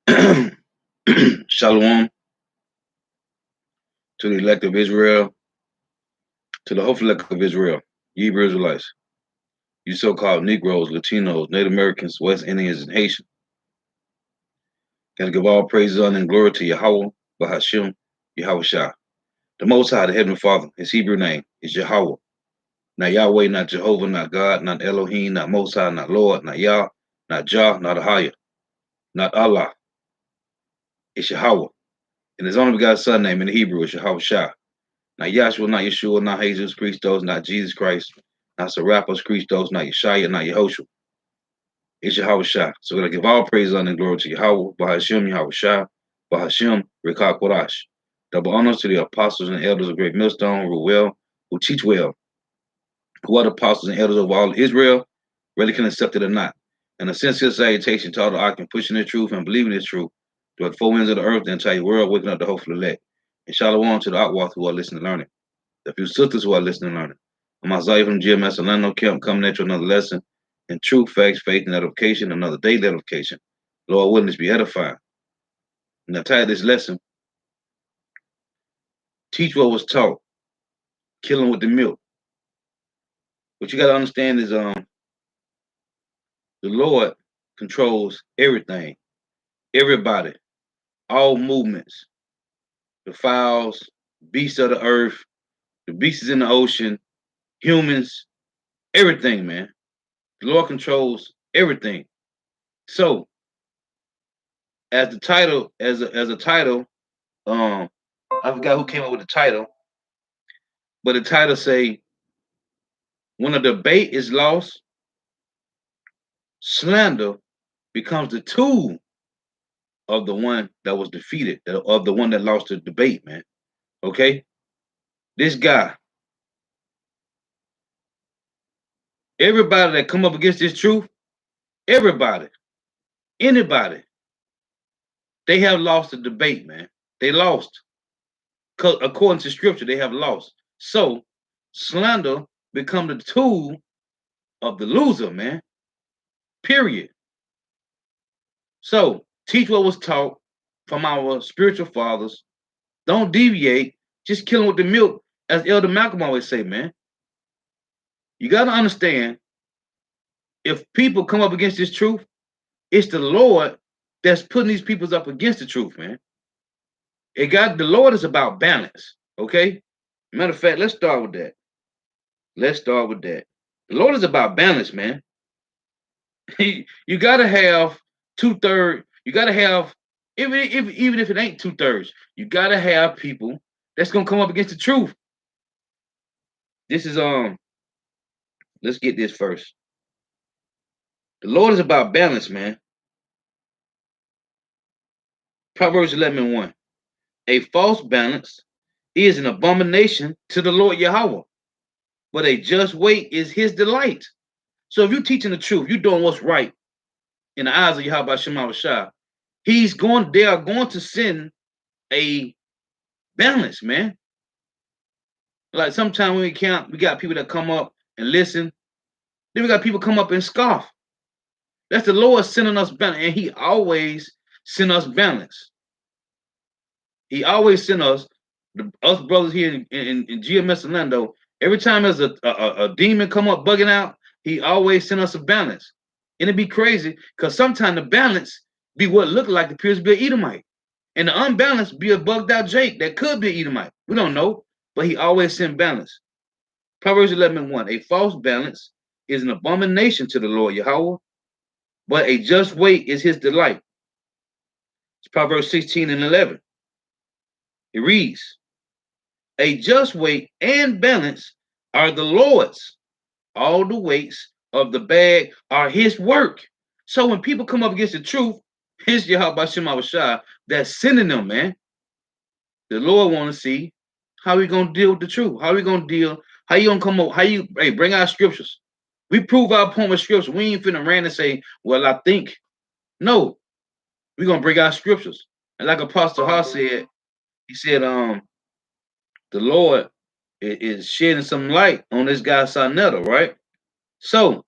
Shalom to the elect of Israel, to the hopeful elect of Israel, ye Hebrew Israelites, you so-called Negroes, Latinos, Native Americans, West Indians, and Haitians. Gotta give all praises, honor, and glory to Yahweh, Bahashim, Yahweh Shah. The Most High, the Heavenly Father, his Hebrew name is Yahweh. Not Yahweh, not Jehovah, not God, not Elohim, not Most High, not Lord, not Yah, not Jah, not Ahaya, not Allah. It's Yahweh. And his only begotten son name in the Hebrew is Yahweh Shah. Not Yahshua, not Yeshua, not Jesus Christos, not Jesus Christ, not Serapis Christos, not Yeshaya, not Yehoshua. It's Yahweh Shah. So we're going to give all praise, honor, and glory to Yahweh, Bahashim, Yahweh Shah, Bahashim, Rekah Kodash. Double honors to the apostles and elders of Great Millstone who rule well, who teach well, who are the apostles and elders of all Israel, whether can accept it or not. And a sincere salutation to all the ark and pushing the truth and believing the truth throughout the four winds of the earth, the entire world, waking up the hopeful elect. And shalom to the outwalk who are listening and learning. The few sisters who are listening and learning. I'm Isaiah from GMS Orlando Camp coming at you another lesson in truth, facts, faith, and edification, another daily edification. Lord willing to be edified. And I titled this lesson, Teach What Was Taught, Killing with the Milk. What you got to understand is the Lord controls everything, everybody, all movements, the fowls, beasts of the earth, the beasts in the ocean, humans, everything, man. The Lord controls everything. So, as the title, as a title, I forgot who came up with the title, but the title say, when a debate is lost, slander becomes the tool of the one that was defeated, of the one that lost the debate, man. Okay? This guy, everybody that come up against this truth, everybody, anybody, they have lost the debate, man. They lost. According to scripture, they have lost. So slander become the tool of the loser, man. Period. So teach what was taught from our spiritual fathers. Don't deviate. Just kill them with the milk, as Elder Malcolm always say, man. You got to understand, if people come up against this truth, it's the Lord that's putting these peoples up against the truth, man. The Lord is about balance, okay? Matter of fact, let's start with that. Let's start with that. The Lord is about balance, man. You gotta have 2/3. You gotta have, even if it ain't 2/3, you gotta have people that's gonna come up against the truth. This is let's get this first. The Lord is about balance, man. Proverbs 11:1. A false balance is an abomination to the Lord Yahweh, but a just weight is his delight. So if you're teaching the truth, you're doing what's right in the eyes of Yahweh Shema Shah, they are going to send a balance, man. Like sometimes when we count, we got people that come up and listen. Then we got people come up and scoff. That's the Lord sending us balance, and He always send us balance. He always send us brothers here in GMS Orlando. Every time there's a demon come up bugging out, He always send us a balance. And it'd be crazy because sometimes the balance be what look like appears to be an Edomite. And the unbalanced be a bugged out Jake that could be an Edomite. We don't know, but he always send balance. Proverbs 11:1. A false balance is an abomination to the Lord Yahweh, but a just weight is his delight. It's Proverbs 16:11. It reads, a just weight and balance are the Lord's. All the weights of the bag are his work. So when people come up against the truth, it's Yahweh Shema Shah that's sending them, man. The Lord want to see how we gonna deal with the truth. How we gonna deal? How you gonna come up? Bring out scriptures? We prove our point with scripture. We ain't finna rant and say, well, I think. No, we gonna bring out scriptures. And like Apostle Haas said, he said, the Lord is shedding some light on this guy Sarnetta, right? So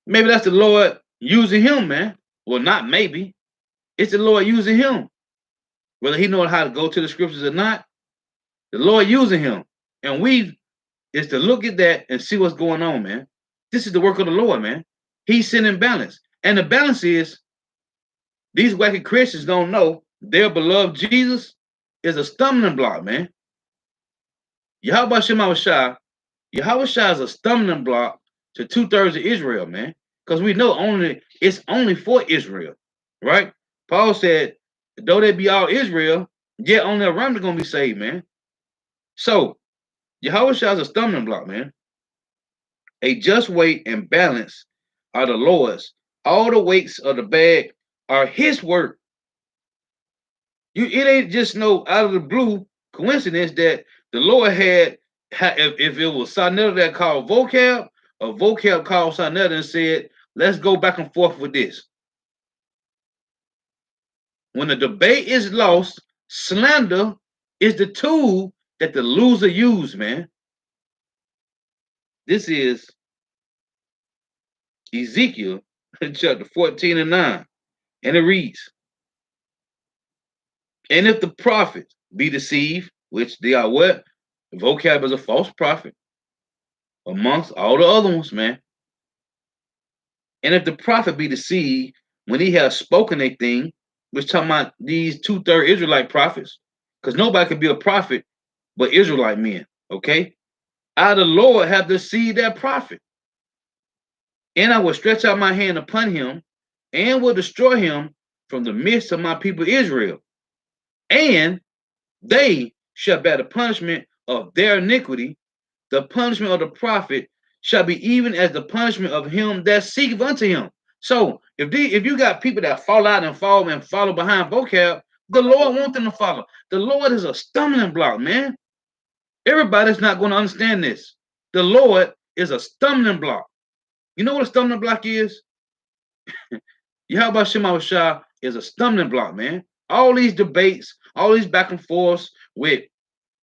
maybe that's the Lord using him, man. Well, not maybe. It's the Lord using him. Whether he knows how to go to the scriptures or not, the Lord using him. And we is to look at that and see what's going on, man. This is the work of the Lord, man. He's sending balance. And the balance is these wacky Christians don't know their beloved Jesus is a stumbling block, man. Yahweh Shemawashah, Yahweh Shah is a stumbling block to 2/3 of Israel, man. Because we know it's only for Israel, right? Paul said, though they be all Israel, yet only a remnant gonna be saved, man. So Yahweh Shah is a stumbling block, man. A just weight and balance are the Lord's. All the weights of the bag are his work. It ain't just no out of the blue coincidence that the Lord had if it was Sinetta that called vocab, or vocab called Sinetta and said, let's go back and forth with this. When the debate is lost, slander is the tool that the loser use, man. This is Ezekiel chapter 14 and 9. And it reads, and if the prophet be deceived, which they are what? The vocab is a false prophet amongst all the other ones, man. And if the prophet be deceived when he has spoken a thing, which talking about these 2/3 Israelite prophets, because nobody can be a prophet but Israelite men, okay? I, the Lord, have deceived that prophet. And I will stretch out my hand upon him and will destroy him from the midst of my people Israel. And they shall bear the punishment of their iniquity. The punishment of the prophet shall be even as the punishment of him that seeketh unto him. So if you got people that fall out and follow behind vocab, the Lord wants them to follow. The Lord is a stumbling block, man. Everybody's not going to understand this. The Lord is a stumbling block. You know what a stumbling block is? Yahweh Shema Shah is a stumbling block, man. All these debates, all these back and forths with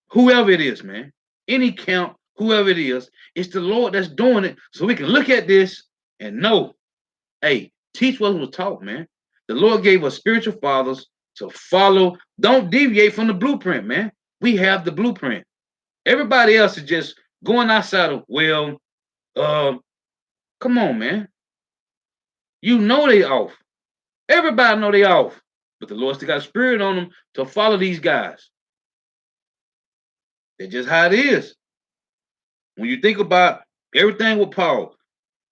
whoever it is, man. Any count, whoever it is, it's the Lord that's doing it. So we can look at this and know, hey, teach what was taught, man. The Lord gave us spiritual fathers to follow. Don't deviate from the blueprint, man. We have the blueprint. Everybody else is just going outside of, well, come on, man. You know they off. Everybody know they off. But the Lord still got a spirit on them to follow these guys. That's just how it is. When you think about everything with Paul,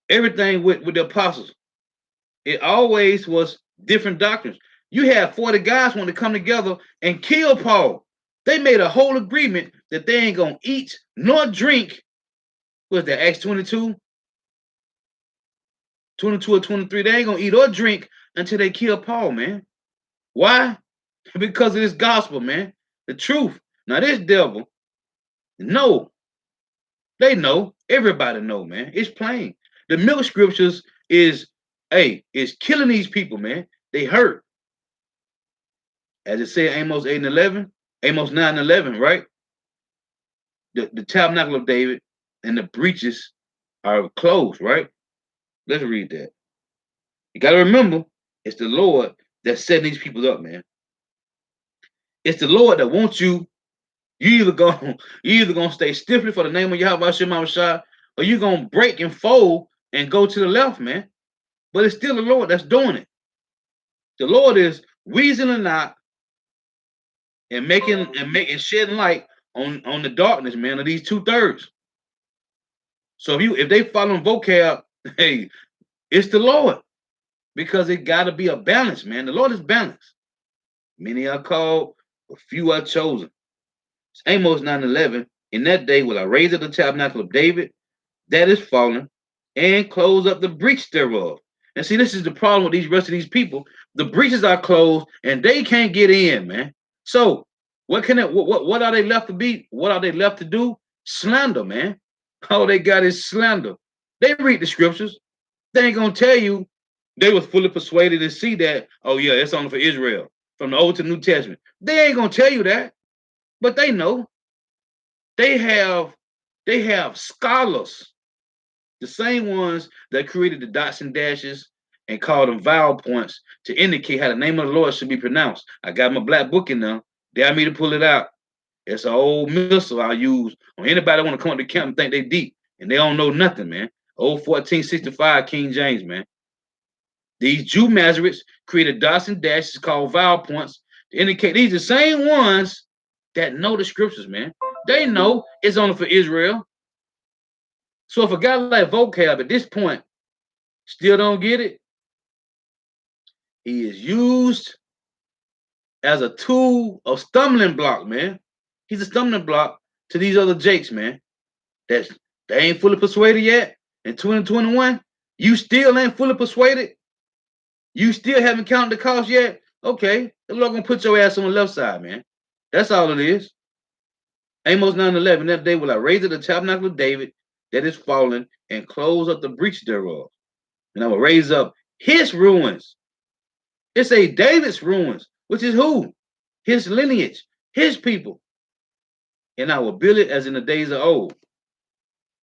everything with the apostles, it always was different doctrines. You had 40 guys want to come together and kill Paul. They made a whole agreement that they ain't going to eat nor drink. Was that Acts 22? 22 or 23. They ain't going to eat or drink until they kill Paul, man. Why? Because of this gospel, man. The truth. Now, this devil, no. They know. Everybody know, man. It's plain. The milk scriptures is killing these people, man. They hurt. As it said, Amos 8 and 11, Amos 9 and 11, right? The tabernacle of David and the breaches are closed, right? Let's read that. You got to remember, it's the Lord that's setting these people up, man. It's the Lord that wants you. You either gonna stay stiffly for the name of Yahweh Shema Shah, or you gonna break and fold and go to the left, man. But it's still the Lord that's doing it. The Lord is reasoning out and making shedding light on the darkness, man, of these 2/3. So if they follow vocab, hey, it's the Lord. Because it gotta be a balance, man. The Lord is balanced. Many are called, a few are chosen. It's Amos 9:11. In that day will I raise up the tabernacle of David that is fallen and close up the breach thereof. And see, this is the problem with these rest of these people. The breaches are closed and they can't get in, man. So what are they left to be? What are they left to do? Slander, man. All they got is slander. They read the scriptures. They ain't gonna tell you they was fully persuaded to see that, oh yeah, it's only for Israel from the Old to New Testament. They ain't gonna tell you that, but they know. They have scholars, the same ones that created the dots and dashes and called them vowel points to indicate how the name of the Lord should be pronounced. I got my black book in there. Dare me to pull it out. It's an old missile I use on anybody want to come up to camp and think they deep and they don't know nothing, man. Old 1465 King James, man. These Jew Masoretes created dots and dashes called vowel points to indicate these are the same ones that know the scriptures, man. They know it's only for Israel. So if a guy like vocab at this point still don't get it, he is used as a tool of stumbling block, man. He's a stumbling block to these other jakes, man. They ain't fully persuaded yet. In 2021, you still ain't fully persuaded. You still haven't counted the cost yet. Okay, the Lord gonna put your ass on the left side, man. That's all it is. Amos 9:11. That day will I raise up the tabernacle of David that is fallen and close up the breach thereof, and I will raise up his ruins. It's a David's ruins, which is who? His lineage, his people. And I will build it as in the days of old.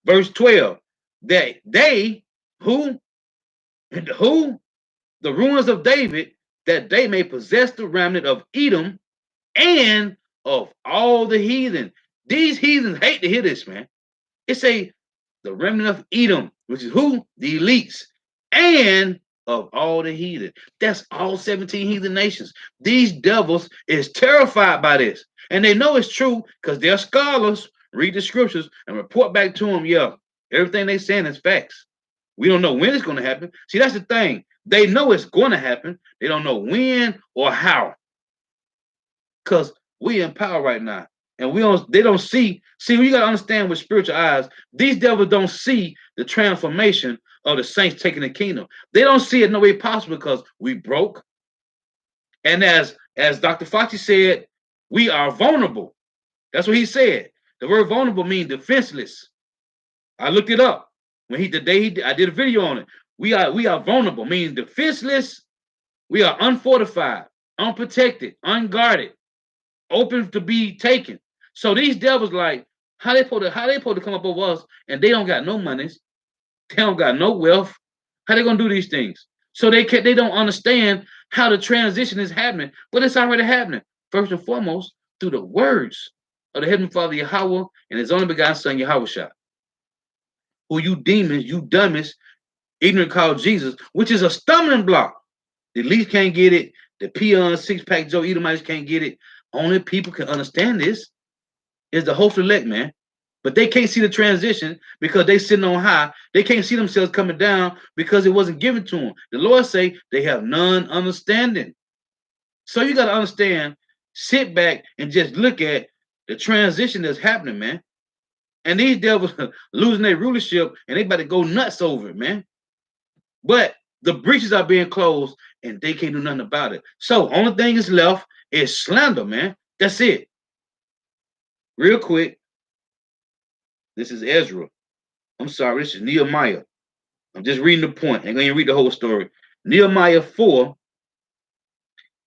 Verse 12, that they, who? The ruins of David, that they may possess the remnant of Edom and of all the heathen. These heathens hate to hear this, man. It's the remnant of Edom, which is who? The elites, and of all the heathen. That's all 17 heathen nations. These devils is terrified by this. And they know it's true because they're scholars, read the scriptures, and report back to them, yeah, everything they saying is facts. We don't know when it's going to happen. See, that's the thing. They know it's going to happen. They don't know when or how. Because we in power right now. And they don't see, you got to understand with spiritual eyes, these devils don't see the transformation of the saints taking the kingdom. They don't see it no way possible because we broke. And as Dr. Fauci said, we are vulnerable. That's what he said. The word vulnerable means defenseless. I looked it up. When I did a video on it. We are vulnerable, meaning defenseless. We are unfortified, unprotected, unguarded, open to be taken. So these devils, like, how they supposed to come up over us, and they don't got no monies, they don't got no wealth. How they gonna do these things? So they don't understand how the transition is happening, but it's already happening. First and foremost, through the words of the Heavenly Father Yahweh and His only begotten Son Yahushua, who you demons, you dummies, ignorant called Jesus, which is a stumbling block. The elites can't get it. The peons, six-pack Joe Edomites can't get it. Only people can understand this is the hopeful elect, man. But they can't see the transition because they sitting on high. They can't see themselves coming down because it wasn't given to them. The Lord say they have none understanding. So you got to understand, sit back and just look at the transition that's happening, man. And these devils are losing their rulership and they about to go nuts over it, man. But the breaches are being closed and they can't do nothing about it. So only thing is left is slander, man. That's it. Real quick. This is Ezra. I'm sorry, this is Nehemiah. I'm just reading the point. I'm going to read the whole story. Nehemiah 4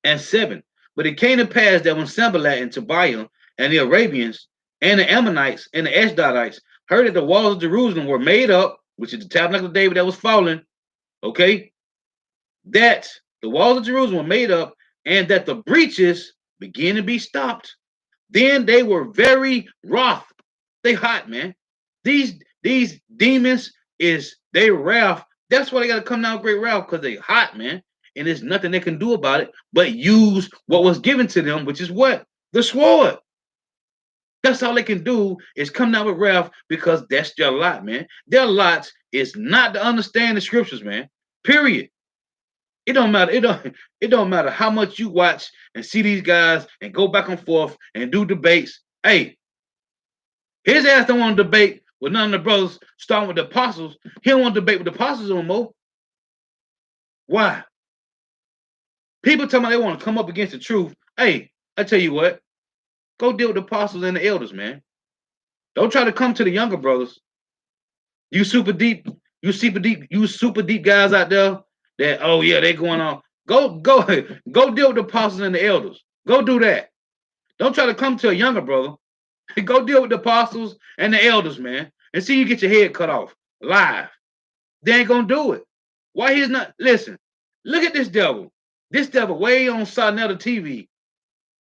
and 7. But it came to pass that when Sanballat and Tobiah and the Arabians and the Ammonites and the Ashdodites heard that the walls of Jerusalem were made up, which is the tabernacle of David that was fallen, okay, that the walls of Jerusalem were made up and that the breaches began to be stopped, then they were very wroth. They hot, man. These demons they wrath. That's why they got to come down with great wrath, because they hot, man. And there's nothing they can do about it but use what was given to them, which is what? The sword. That's all they can do is come down with wrath, because that's their lot, man. Their lot is not to understand the scriptures, man. Period. It don't matter. It don't matter how much you watch and see these guys and go back and forth and do debates. Hey, his ass don't want to debate with none of the brothers, starting with the apostles. He don't want to debate with the apostles no more. Why? People tell me they want to come up against the truth. Hey, I tell you what, go deal with the apostles and the elders, man. Don't try to come to the younger brothers. You super deep guys out there that, oh yeah, they going on. Go deal with the apostles and the elders. Go do that. Don't try to come to a younger brother. Go deal with the apostles and the elders, man, and see you get your head cut off live. They ain't gonna do it. Why he's not? Listen, Look at this devil. This devil way on Sonetta TV.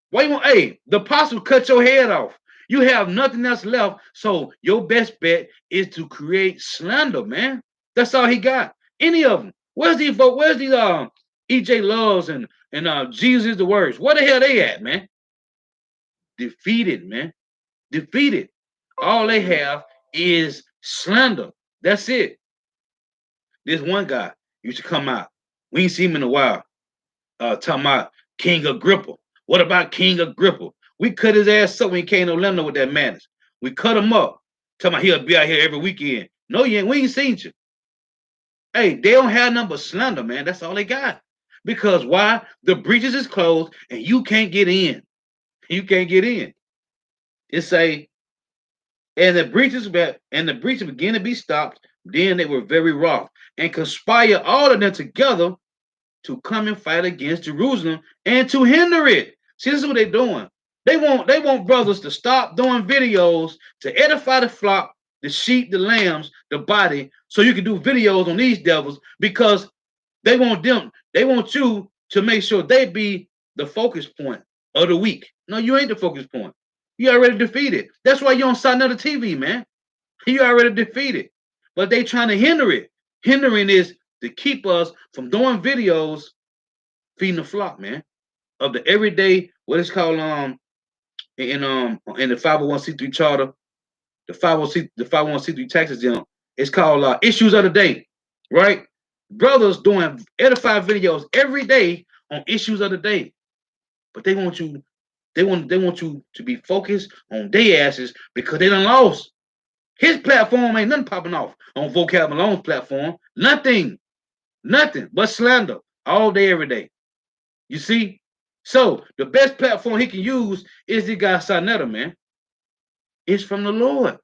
Why you want? Hey, the apostle cut your head off. You have nothing else left. So your best bet is to create slander, man. That's all he got. Any of them. Where's these folks? Where's these EJ Loves and Jesus is the words? Where the hell they at, man? Defeated, man. Defeated. All they have is slander. That's it. This one guy used to come out. We ain't seen him in a while. Talking about King Agrippa. What about King Agrippa? We cut his ass up when he came to Orlando with that madness. We cut him up. Talking about he'll be out here every weekend. No, you ain't. We ain't seen you. Hey, they don't have nothing but slander, man. That's all they got. Because why? The breaches is closed and you can't get in. You can't get in. It say, and the breaches began to be stopped. Then they were very wroth and conspire all of them together to come and fight against Jerusalem and to hinder it. See, this is what they're doing. They want brothers to stop doing videos to edify the flock, the sheep, the lambs, the body, so you can do videos on these devils because they want you to make sure they be the focus point of the week. No, you ain't the focus point. You already defeated. That's why you don't sign another TV, man. You already defeated. But they trying to hinder it. Hindering is to keep us from doing videos feeding the flock, man, of the everyday, what it's called in the 501c3 charter, the 501c3 taxes, it's called issues of the day, right? Brothers doing edified videos every day on issues of the day, but they want you to be focused on their asses because they done lost. His platform ain't nothing popping off on Vocab Malone's platform. Nothing but slander all day, every day. You see? So the best platform he can use is the guy Sonetta, man. It's from the Lord.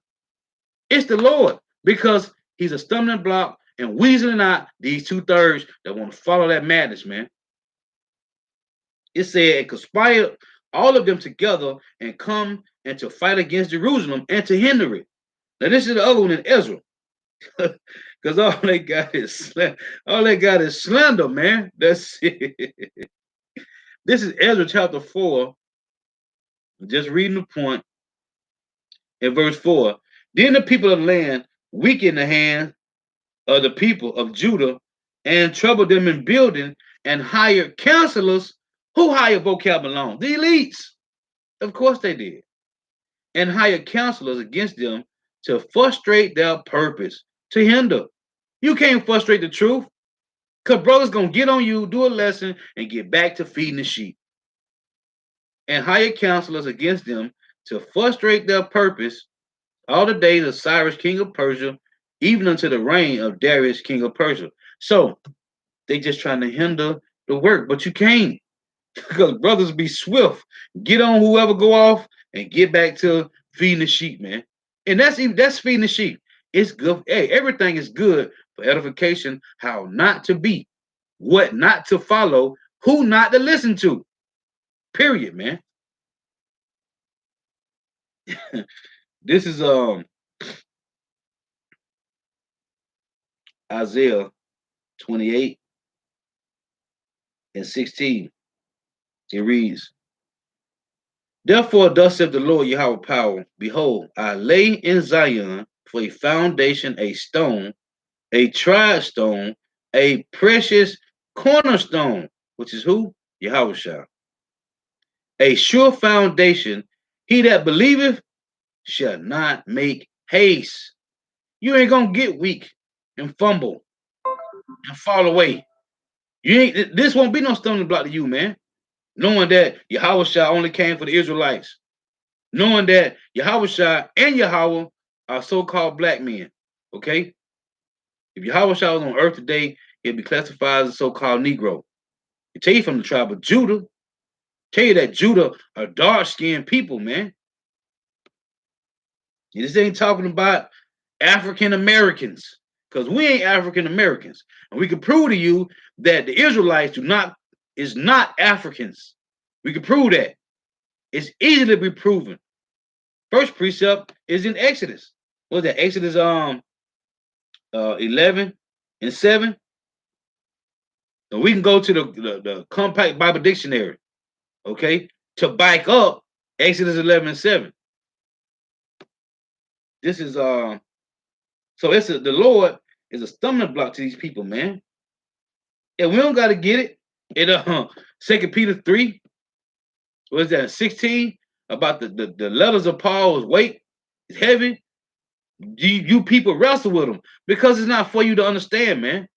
It's the Lord because he's a stumbling block and weaseling out these 2/3 that want to follow that madness, man. It said and conspire all of them together and come and to fight against Jerusalem and to hinder it. Now this is the other one in Ezra. Because all they got is slander, man. That's it. This is Ezra chapter 4. Just reading the point in verse 4. Then the people of the land weakened the hand of the people of Judah and troubled them in building and hired counselors. Who hired Vocab Malone? The elites. Of course they did. And hired counselors against them to frustrate their purpose, to hinder. You can't frustrate the truth because brothers going to get on you, do a lesson, and get back to feeding the sheep. And hired counselors against them to frustrate their purpose all the days of Cyrus, king of Persia, even unto the reign of Darius, king of Persia. So they just trying to hinder the work, but you can't because brothers be swift. Get on whoever go off and get back to feeding the sheep, man. And that's feeding the sheep. It's good. Hey, everything is good for edification, how not to be, what not to follow, who not to listen to. Period, man. This is Isaiah 28 and 16. It reads, therefore, thus saith the Lord Yahweh power, behold, I lay in Zion for a foundation, a stone, a tried stone, a precious cornerstone, which is who? Yahweh shall. A sure foundation, he that believeth shall not make haste. You ain't gonna get weak and fumble and fall away. This won't be no stumbling block to you, man. Knowing that Yahweh Shah only came for the Israelites. Knowing that Yahweh Shah and Yahweh are so-called black men. Okay? If Yahweh Shah was on earth today, he'd be classified as a so-called Negro. It tell you from the tribe of Judah. Tell you that Judah are dark-skinned people, man. This ain't talking about African Americans, because we ain't African Americans, and we can prove to you that the Israelites is not Africans. We can prove that. It's easily be proven. First precept is in Exodus. What was that? Exodus 11 and 7. And we can go to the Compact Bible Dictionary, okay, to back up Exodus 11:7. This is so the Lord is a stumbling block to these people, man. And we don't got to get it. In 2 Peter 3, what is that, 16? About the letters of Paul's weight is heavy. You people wrestle with them because it's not for you to understand, man.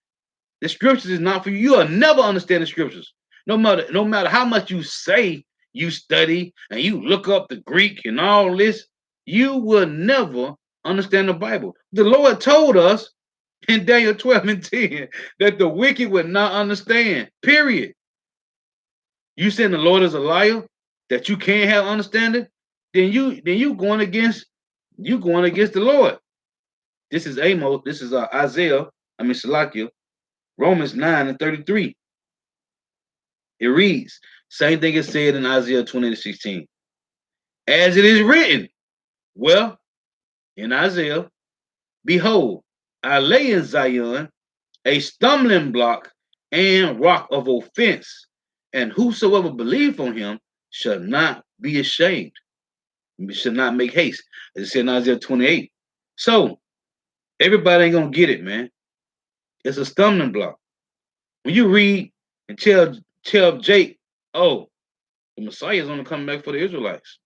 The scriptures is not for you. You will never understand the scriptures. No matter how much you say you study and you look up the Greek and all this, you will never understand the Bible. The Lord told us in Daniel 12:10 that the wicked would not understand. Period. You saying the Lord is a liar, that you can't have understanding, then you going against the Lord. This is Amos. This is Isaiah. I mean Salakia. Romans 9:33. It reads, same thing is said in Isaiah 20:16. As it is written, well, in Isaiah, behold, I lay in Zion a stumbling block and rock of offense, and whosoever believe on him shall not be ashamed, shall not make haste. As it said in Isaiah 28. So everybody ain't gonna get it, man. It's a stumbling block. When you read and tell Jake, oh, the Messiah is only coming back for the Israelites.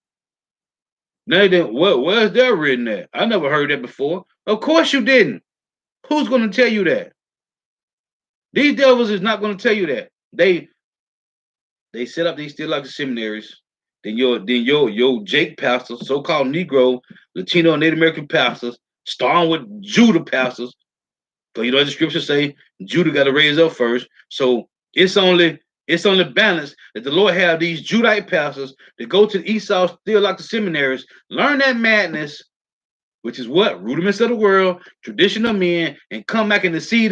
Now then, where's that written at? I never heard that before. Of course you didn't. Who's gonna tell you that? These devils is not gonna tell you that. They set up these theological seminaries. Then your Jake pastors, so-called Negro, Latino, and Native American pastors, starting with Judah pastors. Because the scriptures say Judah got to raise up first. So it's only balanced that the Lord have these Judite pastors that go to the Esau theological seminaries, learn that madness, which is what rudiments of the world, tradition of men, and come back and to see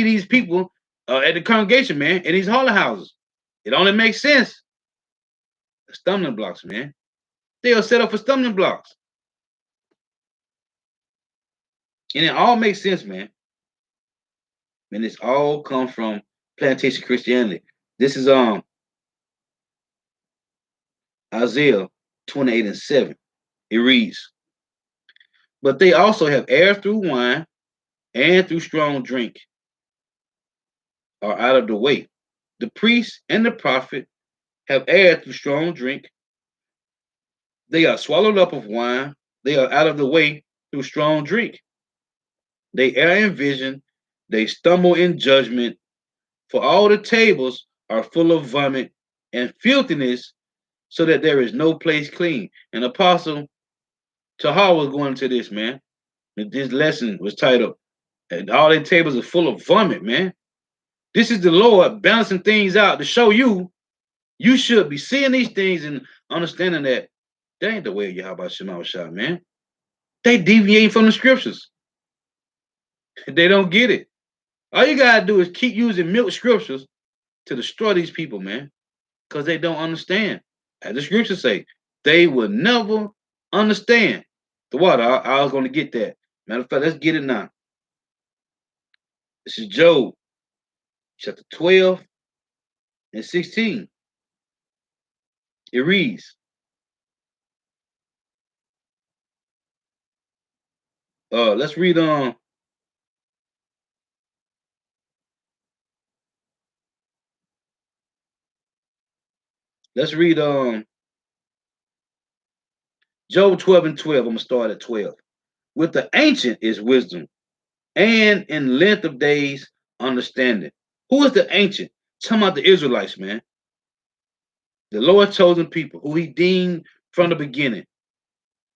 these people at the congregation, man, in these holy houses. It only makes sense. The stumbling blocks, man. They are set up for stumbling blocks, and it all makes sense, man. And it's all come from plantation Christianity. This is Isaiah 28:7. It reads, but they also have erred through wine and through strong drink, are out of the way. The priest and the prophet have erred through strong drink. They are swallowed up of wine. They are out of the way through strong drink. They err in vision. They stumble in judgment. For all the tables are full of vomit and filthiness, so that there is no place clean. And Apostle Tahar was going to this, man. This lesson was titled, and all their tables are full of vomit, man. This is the Lord balancing things out to show you should be seeing these things and understanding that that ain't the way of Yahweh Shema Shah, man. They deviate from the scriptures. They don't get it. All you gotta do is keep using milk scriptures to destroy these people, man, because they don't understand. As the scriptures say, they will never understand. The water, I was going to get that. Matter of fact, let's get it now. This is Job, chapter 12 and 16. It reads, let's read on. Let's read Job 12:12. I'm gonna start at 12. With the ancient is wisdom, and in length of days understanding. Who is the ancient? Talking about the Israelites, man. The Lord chosen people who he deemed from the beginning.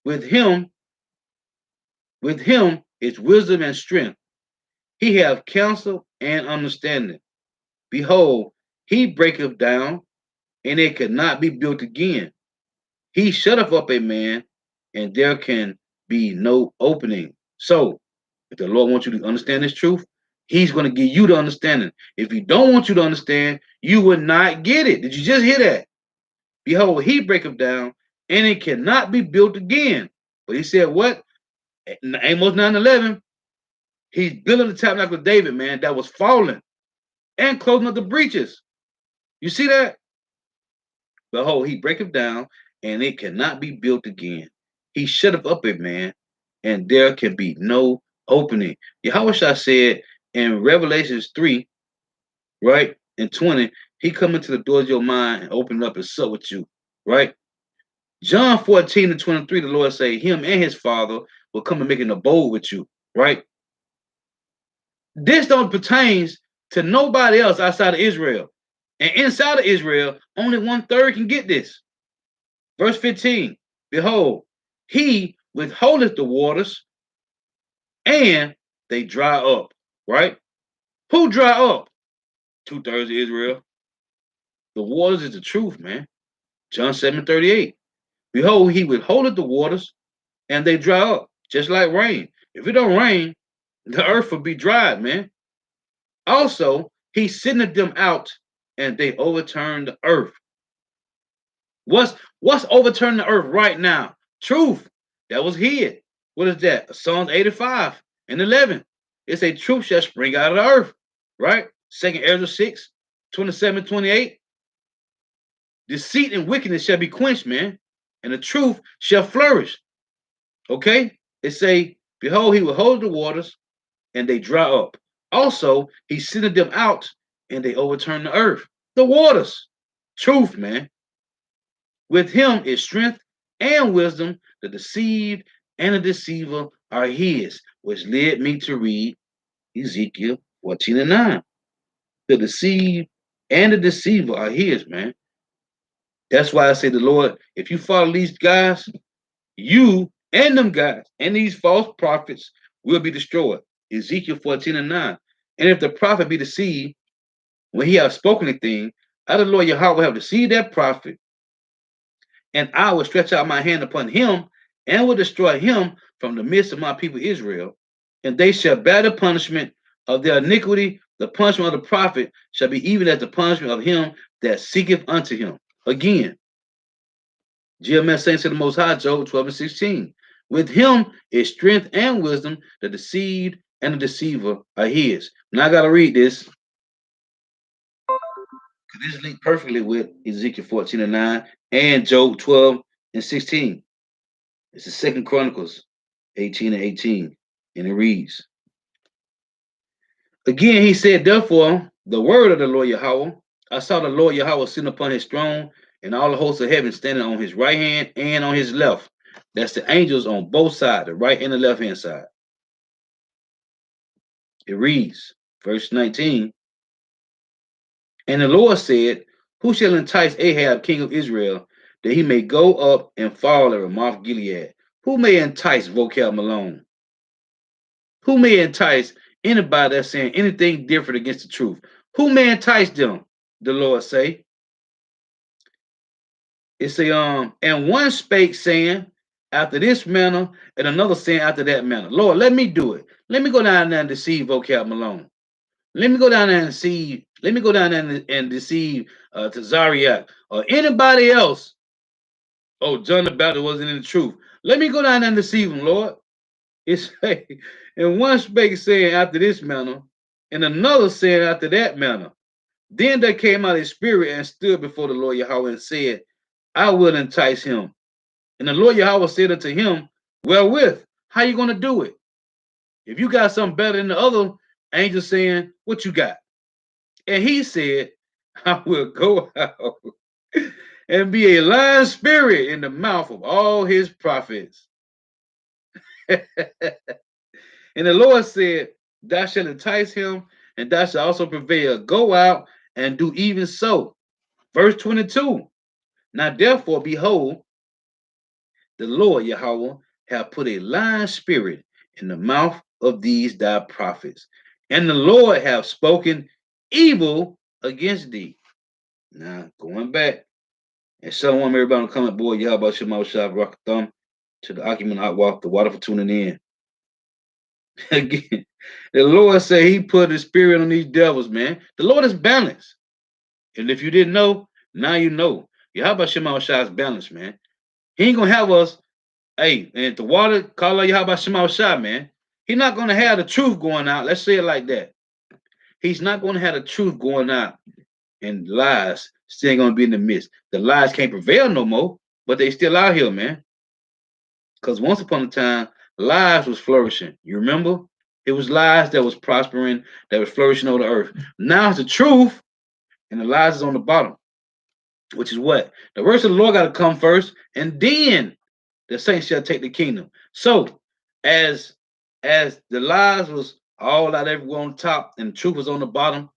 With him is wisdom and strength. He have counsel and understanding. Behold, he breaketh down, and it could not be built again. He shutteth up a man, and there can be no opening. So, if the Lord wants you to understand this truth, he's going to give you the understanding. If he don't want you to understand, you will not get it. Did you just hear that? Behold, he breaketh down, and it cannot be built again. But he said what? In Amos 9:11, he's building the tabernacle of David, man, that was fallen. and closing up the breaches. You see that? Behold, he breaketh down, and it cannot be built again. He shutteth up a man, and there can be no opening. Yahushua said in Revelations 3, right, and 20, he come into the doors of your mind and open it up and sup with you, right? John 14 and 23, the Lord say, him and his father will come and make an abode with you, right? This don't pertains to nobody else outside of Israel. And inside of Israel, only 1/3 can get this. Verse 15, behold, he withholdeth the waters and they dry up, right? Who dry up? 2/3 of Israel. The waters is the truth, man. John 7:38. Behold, he withholdeth the waters and they dry up, just like rain. If it don't rain, the earth will be dried, man. Also, he sendeth them out and they overturn the earth. What's overturning the earth right now? Truth that was hid. What is that? Psalms 85 and 11. It say truth shall spring out of the earth, right? Second Ezra 6, 27, 28. Deceit and wickedness shall be quenched, man, and the truth shall flourish. Okay? It say, behold, he will hold the waters and they dry up. Also, he sendeth them out and they overturn the earth. The waters. Truth, man. With him is strength and wisdom. The deceived and the deceiver are his, which led me to read Ezekiel 14 and 9. The deceived and the deceiver are his, man. That's why I say the Lord, if you follow these guys, you and them guys and these false prophets will be destroyed. Ezekiel 14 and 9. And if the prophet be deceived, when he have spoken a thing, I, the Lord Yahweh, have deceived that prophet, and I will stretch out my hand upon him and will destroy him from the midst of my people Israel. And they shall bear the punishment of their iniquity. The punishment of the prophet shall be even as the punishment of him that seeketh unto him. Again, GMS saying to the Most High, Job 12 and 16. With him is strength and wisdom. The deceived and the deceiver are his. Now I got to read this, because this linked perfectly with Ezekiel 14 and 9 and Job 12 and 16. It's the Second Chronicles 18 and 18. And it reads, again he said, therefore, the word of the Lord Yahweh, I saw the Lord Yahweh sitting upon his throne, and all the hosts of heaven standing on his right hand and on his left. That's the angels on both sides, the right and the left hand side. It reads, verse 19, and the Lord said, who shall entice Ahab, king of Israel, that he may go up and fall at Ramoth Gilead? Who may entice Vocab Malone? Who may entice anybody that's saying anything different against the truth? Who may entice them? The Lord say. It say, and one spake saying after this manner, and another saying after that manner. Lord, let me do it. Let me go down there and deceive Vocab Malone. Let me go down there and see. Let me go down there and deceive Tazariak or anybody else. Oh, John the Baptist wasn't in the truth. Let me go down there and deceive him, Lord. It's and one spake saying after this manner, and another saying after that manner. Then there came out a spirit and stood before the Lord Yahweh and said, I will entice him. And the Lord Yahweh said unto him, wherewith? How you going to do it? If you got something better than the other angel saying, what you got? And he said, I will go out and be a lying spirit in the mouth of all his prophets. And the Lord said, thou shalt entice him, and thou shalt also prevail. Go out and do even so. Verse 22. Now therefore, behold, the Lord Yahweh hath put a lying spirit in the mouth of these thy prophets, and the Lord hath spoken evil against thee. Now, going back, and shalom everybody on the comment board, Yahweh Shema Shah Rock Thumb, to the Akuman Outwalk, the water for tuning in. Again, the Lord said he put his spirit on these devils, man. The Lord is balanced. And if you didn't know, now you know. Yahweh Shema Shah is balanced, man. He ain't gonna have us, hey, and the water, call out Yahweh Shema Shah, man. He's not gonna have the truth going out. Let's say it like that. He's not going to have the truth going out and lies still going to be in the midst. The lies can't prevail no more, but they still out here, man. Because once upon a time, lies was flourishing. You remember? It was lies that was prospering, that was flourishing on the earth. Now it's the truth, and the lies is on the bottom, which is what? The words of the Lord got to come first, and then the saints shall take the kingdom. So, as as the lies was all out everywhere on top, and the truth was on the bottom,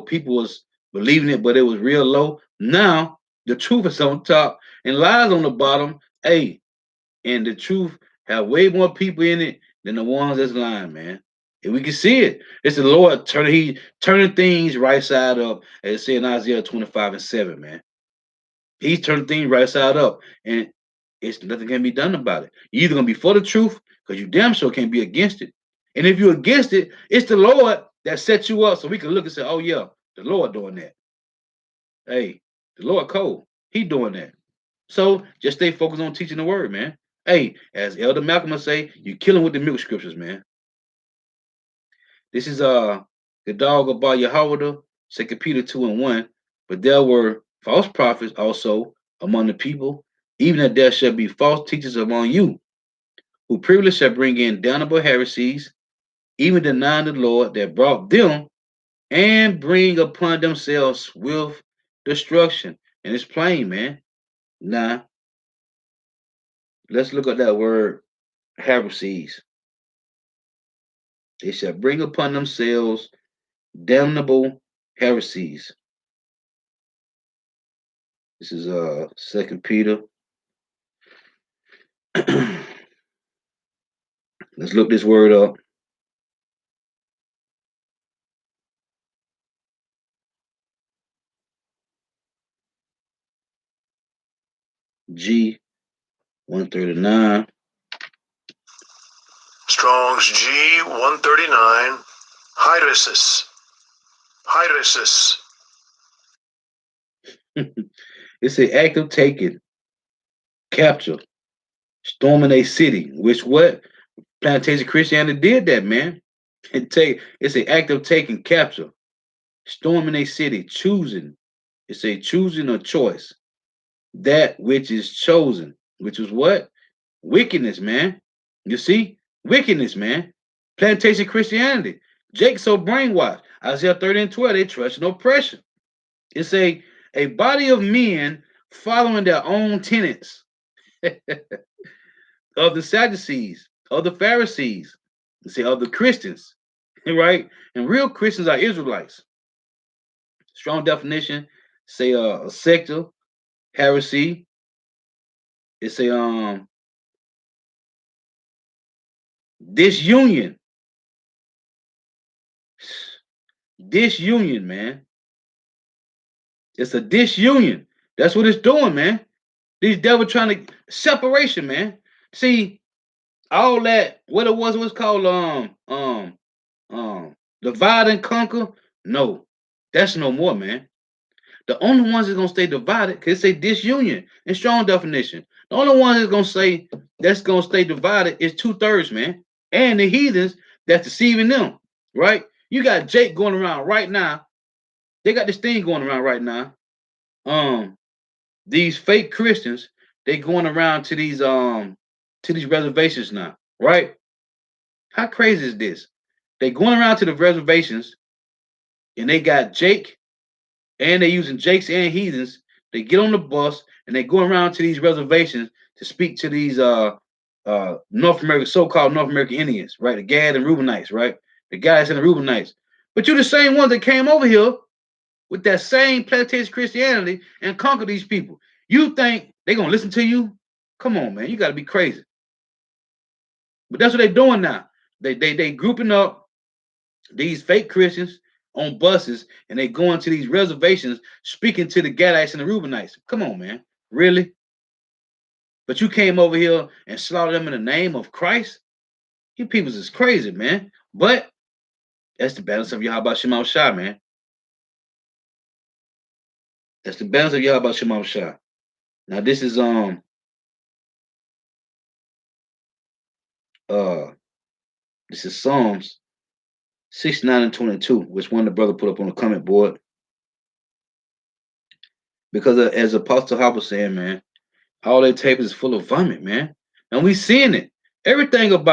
people was believing it, but it was real low. Now the truth is on top and lies on the bottom. Hey, and the truth have way more people in it than the ones that's lying, man. And we can see it. It's the Lord turning things right side up, as it said in Isaiah 25:7, man. He's turning things right side up, and it's nothing can be done about it. You're either gonna be for the truth, because you damn sure can't be against it. And if you're against it, it's the Lord that set you up, so we can look and say, "Oh yeah, the Lord doing that." Hey, the Lord cold, He doing that. So just stay focused on teaching the word, man. Hey, as Elder Malcolm would say, you're killing with the milk scriptures, man. This is the dog about Yahweh, 2 Peter 2:1. But there were false prophets also among the people, even that there shall be false teachers among you, who privily shall bring in damnable heresies, even denying the Lord that brought them, and bring upon themselves with destruction. And it's plain, man. Now, let's look at that word heresies. They shall bring upon themselves damnable heresies. This is 2 Peter. Let's look this word up. G 139. Strong's G 139. Hyresis. Hyresis. It's an act of taking, capture, storming a city. Which what? Plantation Christianity did that, man. It's an act of taking, capture, storming a city, choosing. It's a choosing a choice. That which is chosen, which is what? Wickedness, man. You see? Wickedness, man. Plantation Christianity. Jake so brainwashed. Isaiah 30:12, they trust no pressure. It's a body of men following their own tenets of the Sadducees, of the Pharisees, of the Christians, right? And real Christians are Israelites. Strong definition, say a sector, heresy. It's a disunion. Disunion, man. It's a disunion. That's what it's doing, man. These devil trying to separation, man. See, all that what it was called divide and conquer. No, that's no more, man. The only ones that's gonna stay divided, cause say disunion in strong definition. The only ones that's gonna stay divided is 2/3, man. And the heathens that's deceiving them, right? You got Jake going around right now. They got this thing going around right now. These fake Christians, they going around to these reservations now, right? How crazy is this? They going around to the reservations and they got Jake and they using Jakes and heathens. They get on the bus and they go around to these reservations to speak to these North American so-called North American Indians, right? The Gad and Reubenites, right? The guys and the Reubenites. But you're the same ones that came over here with that same plantation Christianity and conquer these people. You think they gonna listen to you? Come on, man, you gotta be crazy. But that's what they're doing now. They grouping up these fake Christians on buses and they going to these reservations speaking to the Gadites and the Reubenites. Come on, man. Really? But you came over here and slaughtered them in the name of Christ? You peoples is crazy, man. But that's the balance of Yahweh Shema Shah, man. That's the balance of Yahweh Shema Shah. Now this is uh this is Psalms 69 and 22, which one the brother put up on the comment board. Because as Apostle Hop was saying, man, all their tables is full of vomit, man. And we seeing it. Everything outside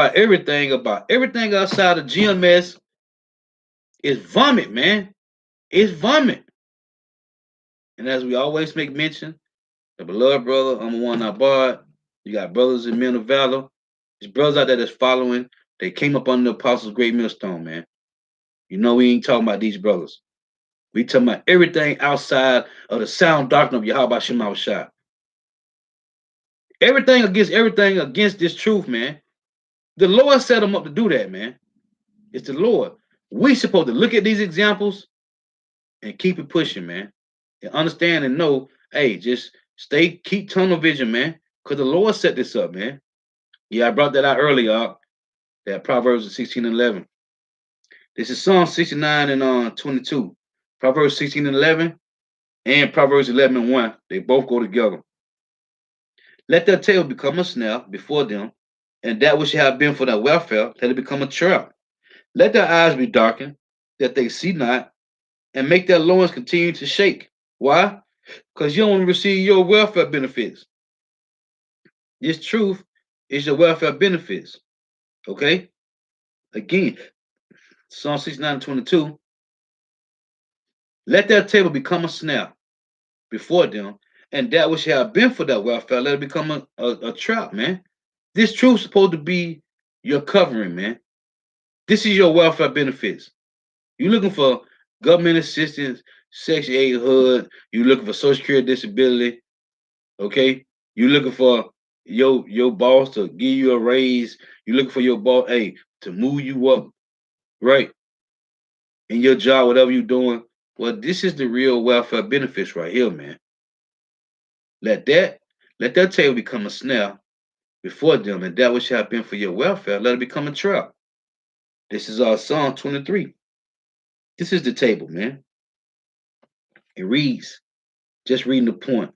of GMS is vomit, man. It's vomit. And as we always make mention, the beloved brother, I'm one Abad. You got brothers and men of valor. There's brothers out there that's following. They came up under the apostles' great millstone, man. You know we ain't talking about these brothers. We talking about everything outside of the sound doctrine of Yahweh Shema Shah. Everything against this truth, man. The Lord set them up to do that, man. It's the Lord. We supposed to look at these examples and keep it pushing, man. And understand and know, hey, just keep tunnel vision, man. Because the Lord set this up, man. Yeah, I brought that out earlier, that Proverbs 16 and 11. This is Psalm 69 and 22. Proverbs 16 and 11 and Proverbs 11 and 1. They both go together. Let their tail become a snare before them, and that which have been for their welfare, let it become a trap. Let their eyes be darkened, that they see not, and make their loins continue to shake. Why? Because you don't want to receive your welfare benefits. This truth is your welfare benefits. Okay? Again, Psalm 69 and 22. Let their table become a snare before them, and that which have been for their welfare, let it become a trap, man. This truth is supposed to be your covering, man. This is your welfare benefits. You're looking for government assistance, Section 8 HUD, you're looking for Social Security disability, okay? You're looking for your boss to give you a raise. You're looking for your boss, hey, to move you up, right? In your job, whatever you're doing. Well, this is the real welfare benefits right here, man. Let that table become a snare before them, and that which have been for your welfare, let it become a trap. This is our Psalm 23. This is the table, man. It reads, just reading the point.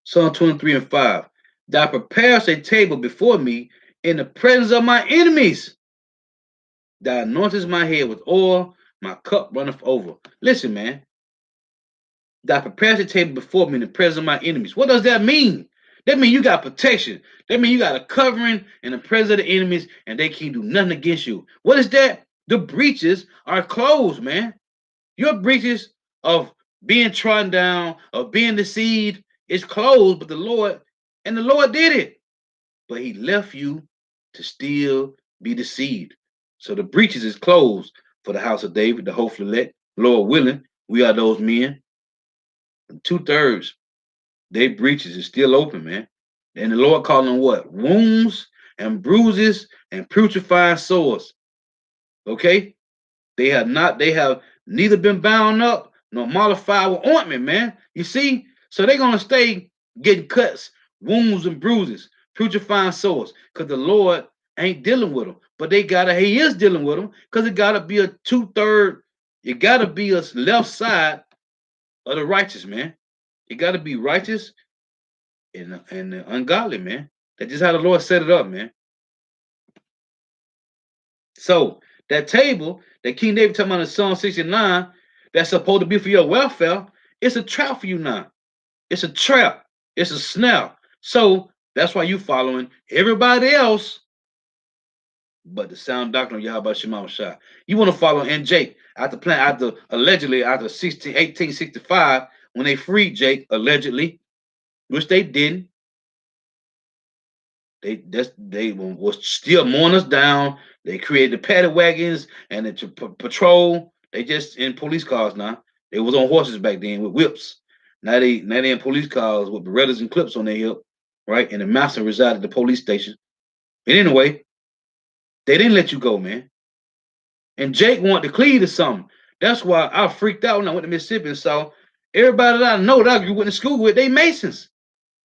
Psalm 23 and 5. Thou preparest a table before me in the presence of my enemies. Thou anointest my head with oil, my cup runneth over. Listen, man. Thou preparest a table before me in the presence of my enemies. What does that mean? That means you got protection. That means you got a covering in the presence of the enemies, and they can't do nothing against you. What is that? The breaches are closed, man. Your breaches of being trodden down, of being deceived, is closed, but the Lord did it. But he left you to still be deceived. So the breaches is closed for the house of David, the hopefully elect. Lord willing, we are those men. 2/3, their breaches is still open, man. And the Lord called them what? Wounds and bruises and putrefying sores. Okay? They have neither been bound up nor mollified with ointment, man. You see? So they're gonna stay getting cuts, wounds, and bruises, putrefying sores, because the Lord ain't dealing with them. But he is dealing with them, because it gotta be a 2/3, it gotta be a left side of the righteous, man. It gotta be righteous and ungodly, man. That's just how the Lord set it up, man. So that table that King David talking about in Psalm 69, that's supposed to be for your welfare, it's a trap for you now. It's a trap. It's a snare. So that's why you following everybody else but the sound doctrine of Yahweh Shema Shah. You want to follow Jake allegedly after 1865, when they freed Jake, allegedly, which they didn't. They was still mowing us down. They created the paddy wagons and the patrol. They just in police cars now. They was on horses back then with whips. Now they in police cars with Berettas and clips on their hip, right? And the master resided at the police station. And anyway, they didn't let you go, man. And Jake wanted to cleave to something. That's why I freaked out when I went to Mississippi and saw everybody that I know that I went to school with, they Masons.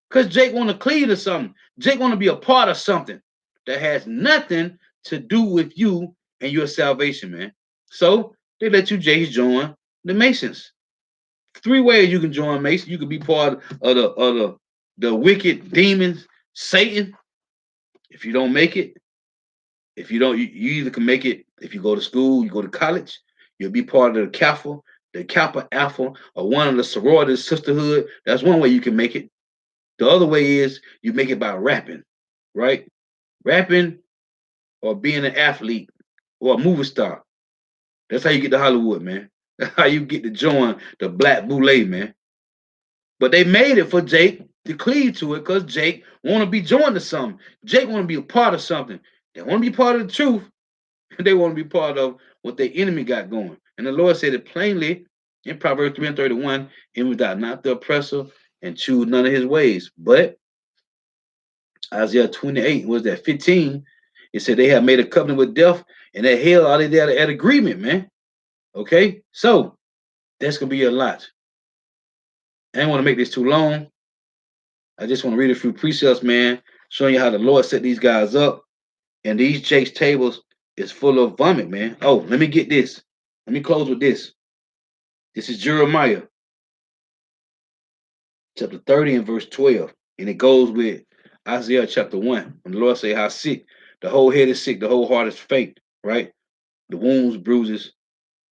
Because Jake want to cleave to something. Jake want to be a part of something that has nothing to do with you and your salvation, man. So they let you, Jake, join the Masons. 3 ways you can join Mason. You can be part of the wicked demons, Satan. If you don't make it, if you don't, you either can make it if you go to school, you go to college, You'll be part of the Kappa Alpha, or one of the sorority sisterhood. That's one way you can make it. The other way is you make it by rapping, right? Rapping or being an athlete or a movie star. That's how you get to Hollywood, man. That's how you get to join the Black Boule, man. But they made it for Jake to cleave to it because Jake want to be joined to something. Jake want to be a part of something. They want to be part of the truth. They want to be part of what their enemy got going. And the Lord said it plainly in Proverbs 3 and 31, envy thou not the oppressor and choose none of his ways. But Isaiah 28 was that 15. It said they have made a covenant with death, and that hell are they there at agreement, man. Okay, so that's gonna be a lot. I don't want to make this too long. I just want to read a few precepts, man, showing you how the Lord set these guys up. And these Jake's tables is full of vomit, man. Oh, let me get this. Let me close with this. This is Jeremiah chapter 30 and verse 12. And it goes with Isaiah chapter 1. When the Lord say how sick, the whole head is sick, the whole heart is faint, right? The wounds, bruises,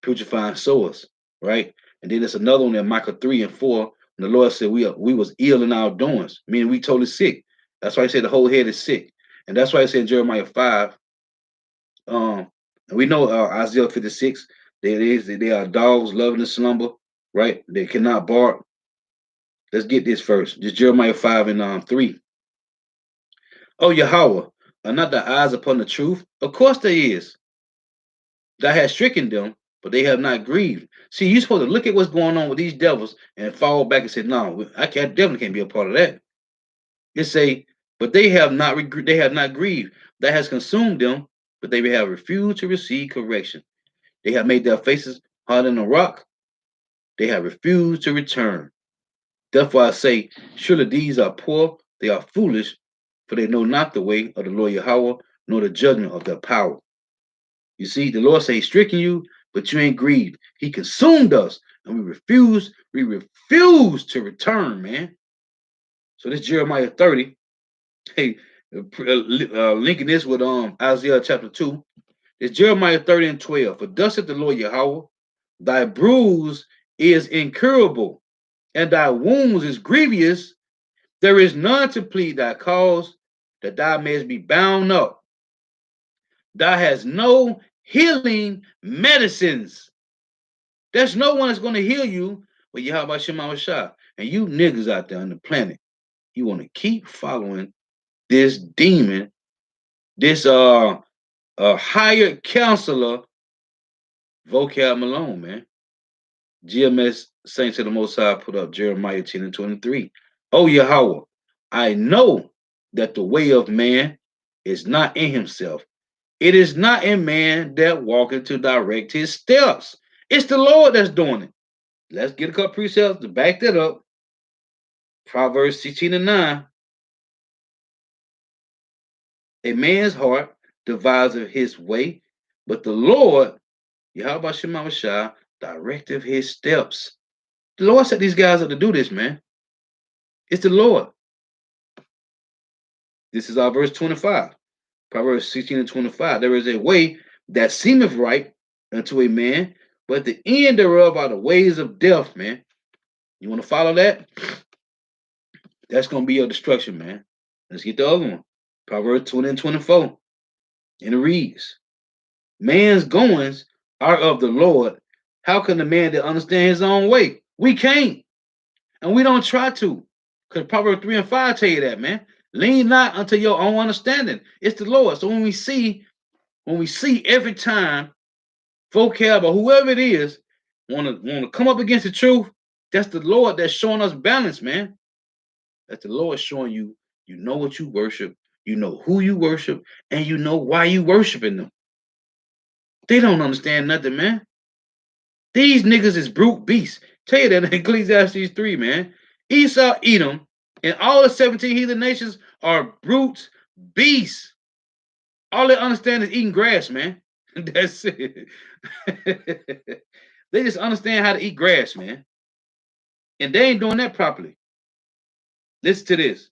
putrefying sores, right? And then there's another one in Micah 3 and 4. And the Lord said we was ill in our doings, meaning we totally sick. That's why he said the whole head is sick. And that's why he said in Jeremiah 5, and we know Isaiah 56, they are dogs loving the slumber, right? They cannot bark. Let's get this first. Just Jeremiah 5 and 3. Oh Yahweh, are not the eyes upon the truth? Of course they is. Thou hast stricken them, but they have not grieved. See, you're supposed to look at what's going on with these devils and fall back and say, no, I definitely can't be a part of that. It say, but they have not grieved. That has consumed them, but they have refused to receive correction. They have made their faces hard in a rock. They have refused to return. Therefore I say, surely these are poor, they are foolish, for they know not the way of the Lord Yahweh, nor the judgment of their power. You see, the Lord say He's stricken you, but you ain't grieved. He consumed us, and we refuse to return, man. So this Jeremiah 30. Hey, linking this with Isaiah chapter 2. It's Jeremiah 30 and 12. For thus saith the Lord Yahweh, thy bruise is incurable, and thy wounds is grievous. There is none to plead thy cause, that thou mayest be bound up. Thou hast no healing medicines. There's no one that's going to heal you but Yahweh Shema Shah. And you niggas out there on the planet, you want to keep following this demon, this hired counselor, Vocab Malone, man. GMS Saints of the Most High put up Jeremiah 10 and 23. Oh Yahweh, I know that the way of man is not in himself. It is not in man that walketh to direct his steps. It's the Lord that's doing it. Let's get a couple precepts to back that up. Proverbs 16 and 9. A man's heart deviseth his way, but the Lord, Yahweh Shema Shah, directeth his steps. The Lord set these guys up to do this, man. It's the Lord. This is our verse 25. Proverbs 16 and 25. There is a way that seemeth right unto a man, but the end thereof are the ways of death, man. You want to follow that? That's going to be your destruction, man. Let's get the other one. Proverbs 20 and 24. And it reads, man's goings are of the Lord. How can the man that understand his own way? We can't. And we don't try to. Because Proverbs 3 and 5 tell you that, man. Lean not unto your own understanding. It's the Lord. So when we see every time vocab or whoever it is want to come up against the truth, that's the Lord that's showing us balance, man. That's the Lord showing you, you know what you worship, you know who you worship, and you know why you worshiping them. They don't understand nothing, man. These niggas is brute beasts. Tell you that in Ecclesiastes 3, man. Esau, Edom, and all the 17 heathen nations are brute beasts. All they understand is eating grass, man. That's it. They just understand how to eat grass, man. And they ain't doing that properly. Listen to this.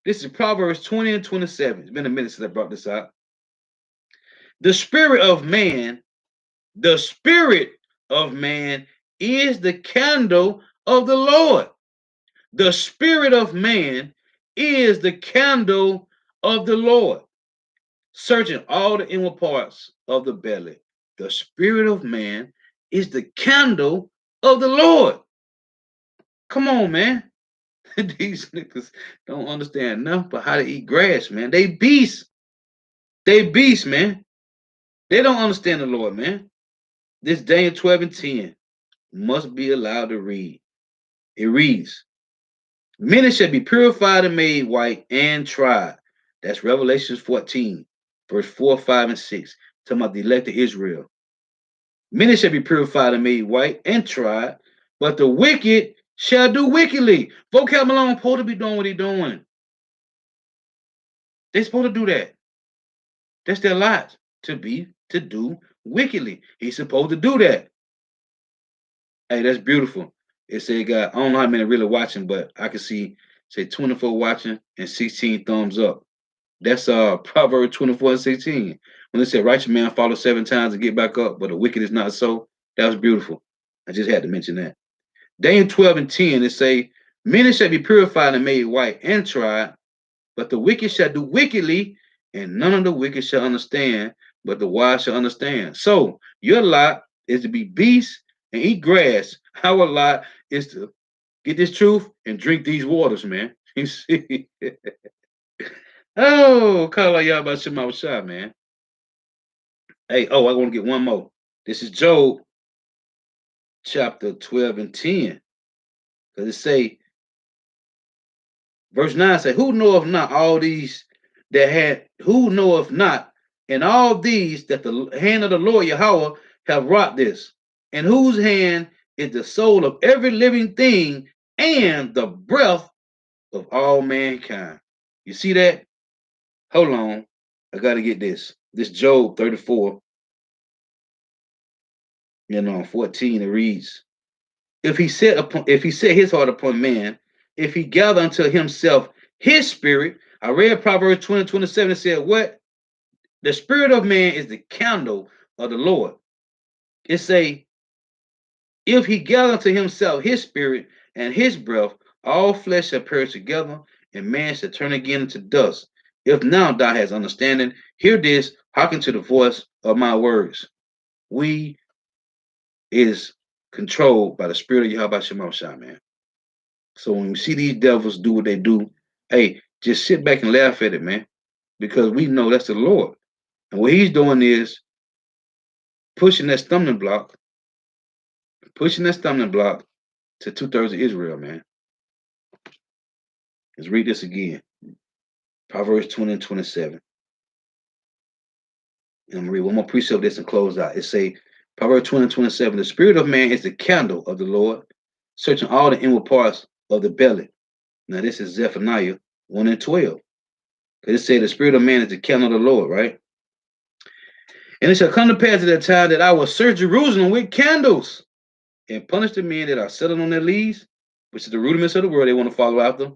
This is Proverbs 20 and 27. It's been a minute since I brought this out. The spirit of man is the candle of the Lord. The spirit of man is the candle of the Lord, searching all the inward parts of the belly. The spirit of man is the candle of the Lord. Come on, man. These niggas don't understand nothing but how to eat grass, man. They beasts. They beasts, man. They don't understand the Lord, man. This Daniel 12 and 10 must be allowed to read. It reads, many shall be purified and made white and tried. That's Revelations 14, verse 4, 5, and 6. Talking about the elect of Israel. Many shall be purified and made white and tried, but the wicked shall do wickedly. Vocab Malone supposed to be doing what he's doing. They're supposed to do that. That's their lot, to do wickedly. He's supposed to do that. Hey, that's beautiful. It said got, I don't know how many really watching, but I can see say 24 watching and 16 thumbs up. That's Proverbs 24 and 16. When it said righteous man fall 7 times and get back up, but the wicked is not so. That was beautiful. I just had to mention that. Daniel 12 and 10, it say, many shall be purified and made white and tried, but the wicked shall do wickedly, and none of the wicked shall understand, but the wise shall understand. So your lot is to be beasts and eat grass. Our lot is to get this truth and drink these waters, man. You see? Oh, call out y'all about Shema Shah, man. Hey, I want to get one more. This is Job chapter 12 and 10. Because it say, verse 9 say, who knoweth not all these who knoweth not, and all these that the hand of the Lord Yahweh have wrought this, and whose hand is the soul of every living thing and the breath of all mankind. You see that? Hold on. I got to get this. This Job 34, 14, it reads, if he set his heart upon man, if he gather unto himself his spirit. I read Proverbs 20, 27, and said, what? The spirit of man is the candle of the Lord. It say, if he gather unto himself his spirit and his breath, all flesh shall perish together, and man shall turn again into dust. If now thou hast understanding, hear this, hearken to the voice of my words. We is controlled by the spirit of Yahweh Shema Shah, man. So when we see these devils do what they do, hey, just sit back and laugh at it, man, because we know that's the Lord. And what he's doing is pushing that stumbling block to 2/3 of Israel, man. Let's read this again. Proverbs 20 and 27. And I'm gonna read one more precept of this and close out. It say, Proverbs 20 and 27, the spirit of man is the candle of the Lord, searching all the inward parts of the belly. Now this is Zephaniah 1 and 12. Because it say the spirit of man is the candle of the Lord, right? And it shall come to pass at that time that I will search Jerusalem with candles and punish the men that are settled on their leaves, which is the rudiments of the world they want to follow after.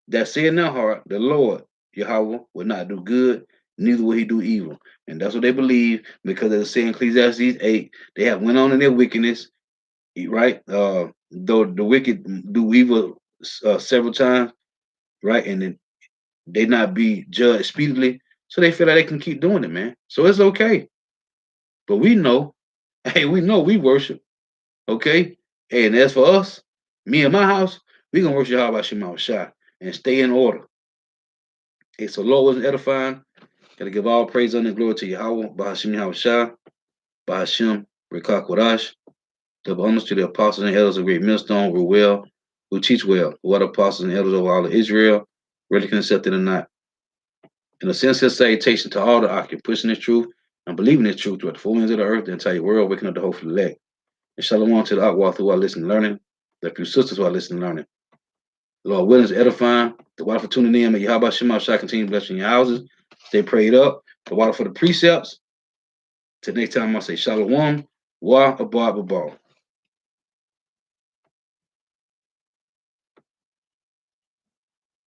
That say in their heart, the Lord, Yahweh, will not do good, neither will he do evil. And that's what they believe, because of the saying Ecclesiastes 8, they have went on in their wickedness, right? Though the wicked do evil several times, right? And then they not be judged speedily. So they feel like they can keep doing it, man. So it's okay. But we know, hey, we worship, okay? Hey, and as for us, me and my house, we gonna worship Yahweh Shema Shah and stay in order. Hey, so Lord wasn't edifying. Gotta give all praise and glory to Yahweh, Bahashim Yahweh Shah, Bahashim Rekak Wadash, double honors to the apostles and elders of Great Millstone, who well, who teach well, who are the apostles and elders of all of Israel, really can accept it or not. In a sincere salutation to all the occupants pushing this truth and believing this truth throughout the four winds of the earth, the entire world, waking up the hopeful elect. And shalom to the Akwal who are listening and learning, the few sisters who are listening and learning. The Lord willing is edifying. The water for tuning in. May Yahweh Shema Shah continue blessing your houses. Stay prayed up. The water for the precepts. Till next time, I say shalom. Wa abba.